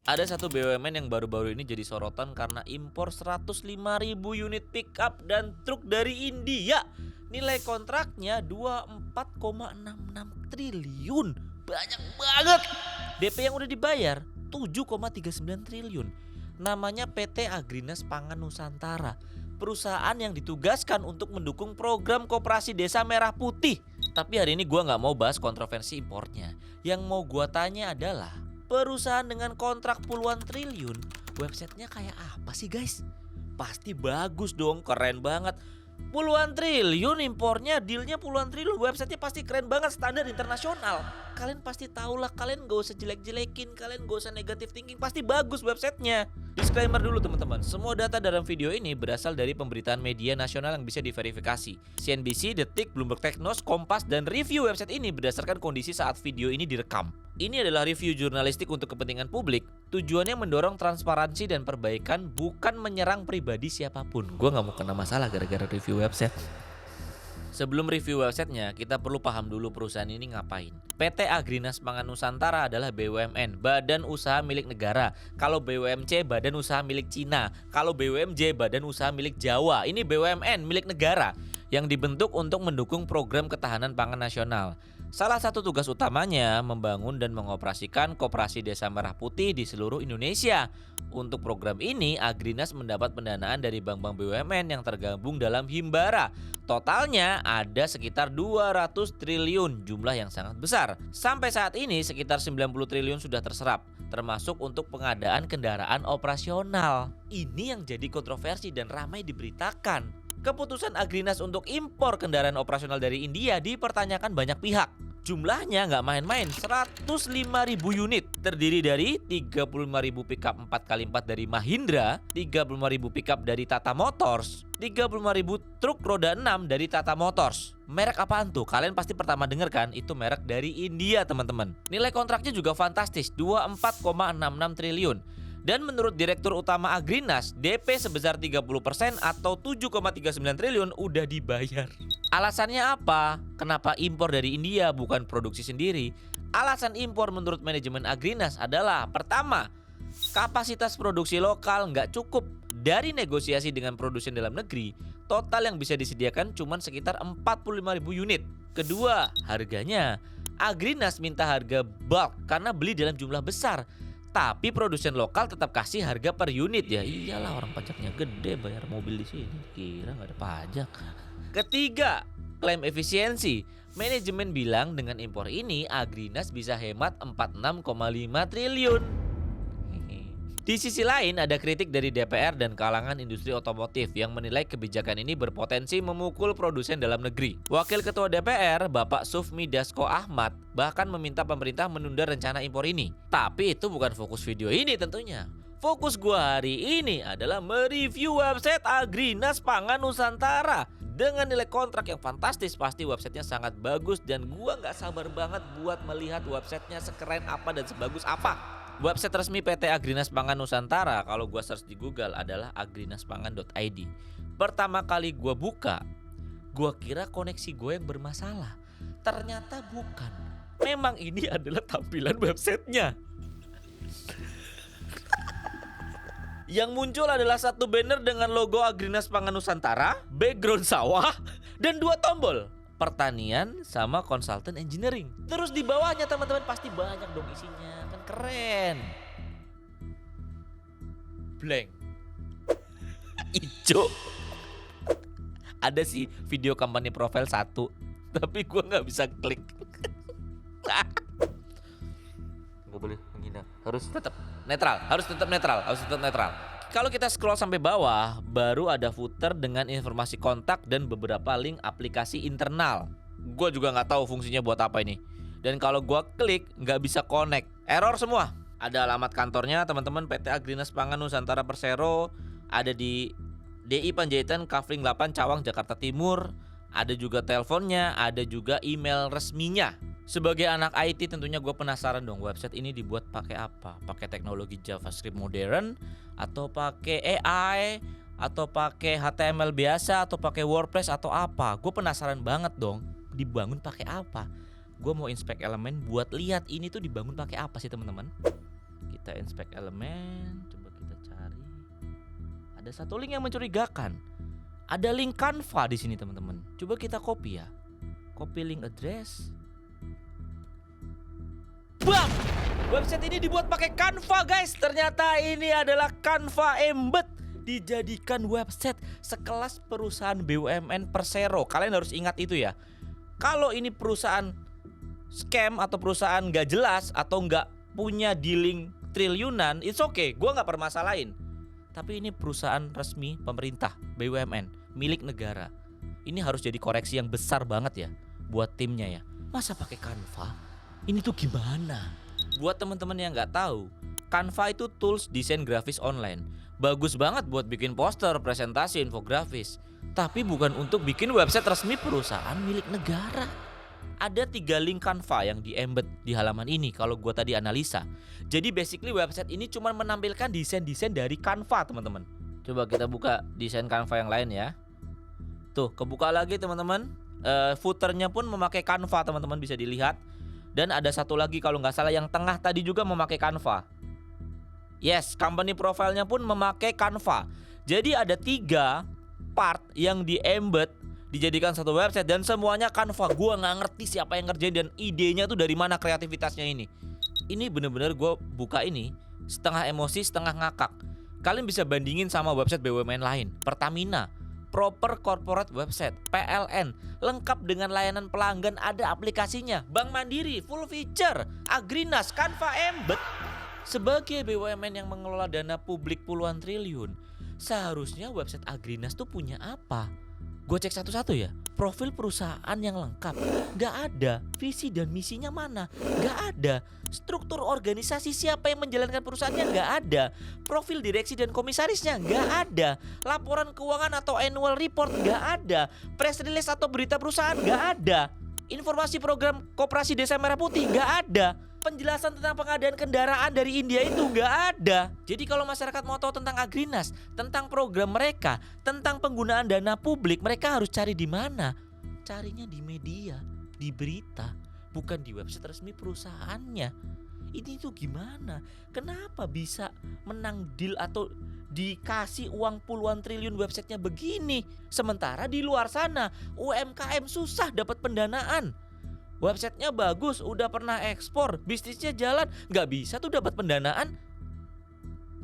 Ada satu BUMN yang baru-baru ini jadi sorotan karena impor 105.000 unit pickup dan truk dari India. Nilai kontraknya 24,66 triliun. Banyak banget. DP yang udah dibayar 7,39 triliun. Namanya PT Agrinas Pangan Nusantara. Perusahaan yang ditugaskan untuk mendukung program Koperasi Desa Merah Putih. Tapi hari ini gua nggak mau bahas kontroversi importnya. Yang mau gua tanya adalah, perusahaan dengan kontrak puluhan triliun, websitenya kayak apa sih guys? Pasti bagus dong, keren banget. Puluhan triliun impornya, dealnya puluhan triliun, websitenya pasti keren banget, standar internasional. Kalian pasti tahu lah, kalian gak usah jelek-jelekin, kalian gak usah negative thinking, pasti bagus websitenya. Disclaimer dulu teman-teman, semua data dalam video ini berasal dari pemberitaan media nasional yang bisa diverifikasi. CNBC, Detik, Bloomberg Technos, Kompas, dan review website ini berdasarkan kondisi saat video ini direkam. Ini adalah review jurnalistik untuk kepentingan publik. Tujuannya mendorong transparansi dan perbaikan, bukan menyerang pribadi siapapun. Gue gak mau kena masalah gara-gara review website. Sebelum review websitenya, kita perlu paham dulu perusahaan ini ngapain. PT Agrinas Pangan Nusantara adalah BUMN, badan usaha milik negara. Kalau BUMC, badan usaha milik Cina. Kalau BUMJ, badan usaha milik Jawa. Ini BUMN milik negara yang dibentuk untuk mendukung program ketahanan pangan nasional. Salah satu tugas utamanya membangun dan mengoperasikan Koperasi Desa Merah Putih di seluruh Indonesia. Untuk program ini, Agrinas mendapat pendanaan dari bank-bank BUMN yang tergabung dalam Himbara. Totalnya ada sekitar 200 triliun, jumlah yang sangat besar. Sampai saat ini sekitar 90 triliun sudah terserap, termasuk untuk pengadaan kendaraan operasional. Ini yang jadi kontroversi dan ramai diberitakan. Keputusan Agrinas untuk impor kendaraan operasional dari India dipertanyakan banyak pihak. Jumlahnya nggak main-main, 105.000 unit. Terdiri dari 35.000 pickup 4x4 dari Mahindra, 35.000 pickup dari Tata Motors, 35.000 truk roda 6 dari Tata Motors. Merek apaan tuh? Kalian pasti pertama denger kan? Itu merek dari India teman-teman. Nilai kontraknya juga fantastis, 24,66 triliun. Dan menurut Direktur Utama Agrinas, DP sebesar 30% atau 7,39 triliun udah dibayar. Alasannya apa? Kenapa impor dari India bukan produksi sendiri? Alasan impor menurut manajemen Agrinas adalah, pertama, kapasitas produksi lokal nggak cukup. Dari negosiasi dengan produsen dalam negeri, total yang bisa disediakan cuma sekitar 45.000 unit. Kedua, harganya. Agrinas minta harga bulk karena beli dalam jumlah besar. Tapi produsen lokal tetap kasih harga per unit ya. Iyalah, orang pajaknya gede, bayar mobil di sini kira nggak ada pajak. Ketiga, klaim efisiensi. Manajemen bilang dengan impor ini Agrinas bisa hemat 46,5 triliun. Di sisi lain ada kritik dari DPR dan kalangan industri otomotif yang menilai kebijakan ini berpotensi memukul produsen dalam negeri. Wakil Ketua DPR, Bapak Sufmi Dasko Ahmad, bahkan meminta pemerintah menunda rencana impor ini. Tapi itu bukan fokus video ini tentunya. Fokus gua hari ini adalah mereview website Agrinas Pangan Nusantara. Dengan nilai kontrak yang fantastis, pasti websitenya sangat bagus dan gua nggak sabar banget buat melihat websitenya sekeren apa dan sebagus apa. Website resmi PT Agrinas Pangan Nusantara kalau gua search di Google adalah agrinaspangan.id. Pertama kali gua buka, gua kira koneksi gue yang bermasalah. Ternyata bukan. Memang ini adalah tampilan websitenya. Yang muncul adalah satu banner dengan logo Agrinas Pangan Nusantara, background sawah, dan 2 tombol. Pertanian sama konsultan engineering. Terus di bawahnya teman-teman pasti banyak dong isinya, kan keren. Blank. Ijo. Ada sih video kampanye profil 1, tapi gua nggak bisa klik. Nggak boleh menghina, harus tetap netral. Kalau kita scroll sampai bawah, baru ada footer dengan informasi kontak dan beberapa link aplikasi internal. Gue juga nggak tahu fungsinya buat apa ini. Dan kalau gue klik, nggak bisa connect. Error semua. Ada alamat kantornya teman-teman, PT Agrinas Pangan Nusantara Persero. Ada di DI Panjaitan, Kafling 8, Cawang, Jakarta Timur. Ada juga teleponnya, ada juga email resminya. Sebagai anak IT tentunya gue penasaran dong, website ini dibuat pakai apa? Pakai teknologi JavaScript modern, atau pakai AI, atau pakai HTML biasa, atau pakai WordPress atau apa? Gue penasaran banget dong, dibangun pakai apa? Gue mau inspect elemen buat lihat ini tuh dibangun pakai apa sih teman-teman? Kita Kita inspect elemen, coba kita cari. Ada satu link yang mencurigakan. Ada link Canva di sini teman-teman. Coba kita copy ya. Copy link address. Bam! Website ini dibuat pakai Canva guys. Ternyata ini adalah Canva embed. Dijadikan website sekelas perusahaan BUMN Persero. Kalian harus ingat itu ya. Kalau ini perusahaan scam atau perusahaan gak jelas atau gak punya dealing triliunan, it's okay, gue gak permasalahin. Tapi ini perusahaan resmi pemerintah BUMN, milik negara. Ini harus jadi koreksi yang besar banget ya buat timnya ya. Masa pakai Canva? Ini tuh gimana? Buat teman-teman yang gak tahu, Canva itu tools desain grafis online. Bagus banget buat bikin poster, presentasi, infografis. Tapi bukan untuk bikin website resmi perusahaan milik negara. Ada 3 link Canva yang di-embed di halaman ini kalau gue tadi analisa. Jadi basically website ini cuma menampilkan desain-desain dari Canva teman-teman. Coba kita buka desain Canva yang lain ya. Tuh kebuka lagi teman-teman. Footernya pun memakai Canva teman-teman, bisa dilihat. Dan ada satu lagi kalau nggak salah yang tengah tadi juga memakai Canva. Yes, company profile-nya pun memakai Canva. Jadi ada 3 part yang di-embed, dijadikan satu website dan semuanya Canva. Gua nggak ngerti siapa yang ngerjain dan idenya tuh dari mana kreativitasnya ini. Ini bener-bener gue buka ini setengah emosi, setengah ngakak. Kalian bisa bandingin sama website BUMN lain. Pertamina, proper corporate website. PLN, lengkap dengan layanan pelanggan, ada aplikasinya. Bank Mandiri, full feature. Agrinas, Canva embed. Sebagai BUMN yang mengelola dana publik puluhan triliun, seharusnya website Agrinas tuh punya apa? Gue cek satu-satu ya. Profil perusahaan yang lengkap gak ada. Visi dan misinya mana? Gak ada. Struktur organisasi siapa yang menjalankan perusahaannya gak ada. Profil direksi dan komisarisnya gak ada. Laporan keuangan atau annual report gak ada. Press release atau berita perusahaan gak ada. Informasi program Koperasi Desa Merah Putih gak ada. Penjelasan tentang pengadaan kendaraan dari India itu nggak ada. Jadi kalau masyarakat mau tahu tentang Agrinas, tentang program mereka, tentang penggunaan dana publik, mereka harus cari di mana? Carinya di media, di berita, bukan di website resmi perusahaannya. Ini tuh gimana? Kenapa bisa menang deal atau dikasih uang puluhan triliun websitenya begini? Sementara di luar sana UMKM susah dapat pendanaan. Websitenya bagus, udah pernah ekspor, bisnisnya jalan, nggak bisa tuh dapat pendanaan.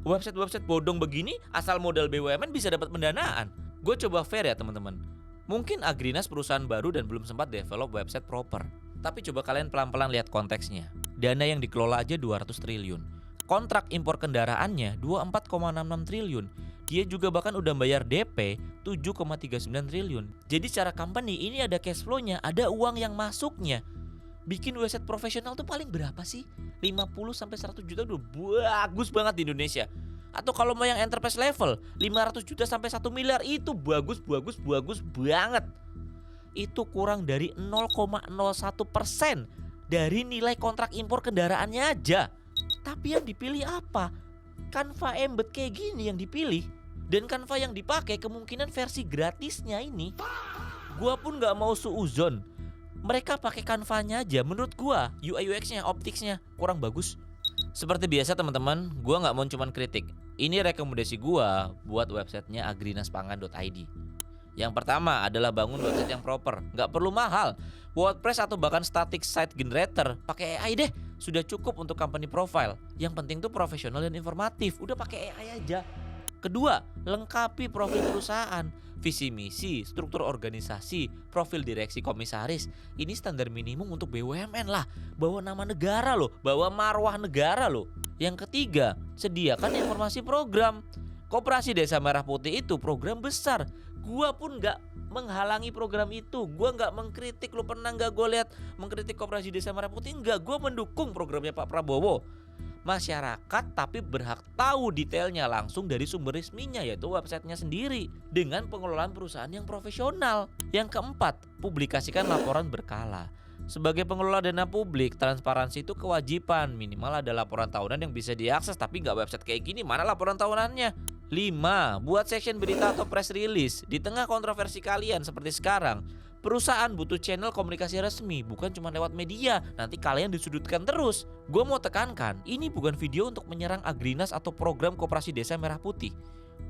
Website-website bodong begini asal modal BUMN bisa dapat pendanaan. Gue coba fair ya teman-teman. Mungkin Agrinas perusahaan baru dan belum sempat develop website proper. Tapi coba kalian pelan-pelan lihat konteksnya. Dana yang dikelola aja 200 triliun. Kontrak impor kendaraannya 24,66 triliun. Dia juga bahkan udah bayar DP 7,39 triliun. Jadi secara company ini ada cash flow-nya, ada uang yang masuknya. Bikin website profesional tuh paling berapa sih? 50-100 juta udah bagus banget di Indonesia. Atau kalau mau yang enterprise level 500 juta sampai 1 miliar itu bagus banget. Itu kurang dari 0,01% dari nilai kontrak impor kendaraannya aja. Tapi yang dipilih apa? Canva embed kayak gini yang dipilih. Dan Canva yang dipakai kemungkinan versi gratisnya ini. Gua pun gak mau suuzon. Mereka pakai Canva-nya aja. Menurut gua UI UX-nya, optics-nya kurang bagus. Seperti biasa teman-teman, gua gak mau cuman kritik. Ini rekomendasi gua buat websitenya agrinaspangan.id. Yang pertama adalah bangun website yang proper. Gak perlu mahal. WordPress atau bahkan static site generator, pakai AI deh. Sudah cukup untuk company profile. Yang penting tuh profesional dan informatif. Udah pakai AI aja. Kedua, lengkapi profil perusahaan, visi misi, struktur organisasi, profil direksi komisaris. Ini standar minimum untuk BUMN lah. Bawa nama negara loh, bawa marwah negara loh. Yang ketiga, sediakan informasi program. Koperasi Desa Merah Putih itu program besar. Gua pun gak menghalangi program itu. Gua gak mengkritik. Lu pernah gak gue lihat mengkritik Koperasi Desa Merah Putih? Enggak, gua mendukung programnya Pak Prabowo. Masyarakat tapi berhak tahu detailnya langsung dari sumber resminya, yaitu websitenya sendiri, dengan pengelolaan perusahaan yang profesional. Yang keempat, publikasikan laporan berkala. Sebagai pengelola dana publik, transparansi itu kewajiban. Minimal ada laporan tahunan yang bisa diakses. Tapi nggak website kayak gini, mana laporan tahunannya? 5. Buat section berita atau press release. Di tengah kontroversi kalian seperti sekarang, Perusahaan butuh channel komunikasi resmi, bukan cuma lewat media. Nanti kalian disudutkan terus. Gue mau tekankan, ini bukan video untuk menyerang Agrinas atau program Koperasi Desa Merah Putih.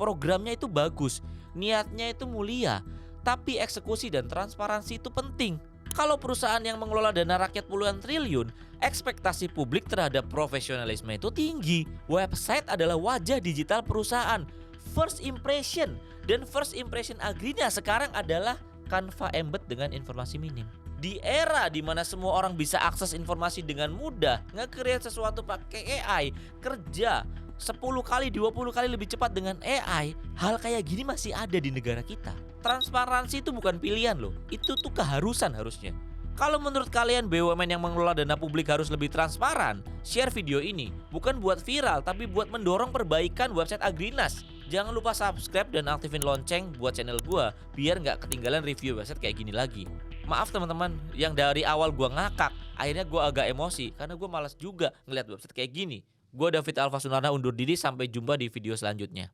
Programnya itu bagus, niatnya itu mulia, tapi eksekusi dan transparansi itu penting. Kalau perusahaan yang mengelola dana rakyat puluhan triliun, ekspektasi publik terhadap profesionalisme itu tinggi. Website adalah wajah digital perusahaan. First impression dan first impression Agrinas sekarang adalah Canva embed dengan informasi minim. Di era dimana semua orang bisa akses informasi dengan mudah, nge-create sesuatu pakai AI, kerja 10 kali, 20 kali lebih cepat dengan AI, hal kayak gini masih ada di negara kita. Transparansi itu bukan pilihan loh, itu tuh keharusan harusnya. Kalau menurut kalian BUMN yang mengelola dana publik harus lebih transparan, share video ini bukan buat viral tapi buat mendorong perbaikan website Agrinas. Jangan lupa subscribe dan aktifin lonceng buat channel gua biar nggak ketinggalan review website kayak gini lagi. Maaf teman-teman, yang dari awal gua ngakak, akhirnya gua agak emosi karena gua malas juga ngeliat website kayak gini. Gua David Alfa Sunarna undur diri, sampai jumpa di video selanjutnya.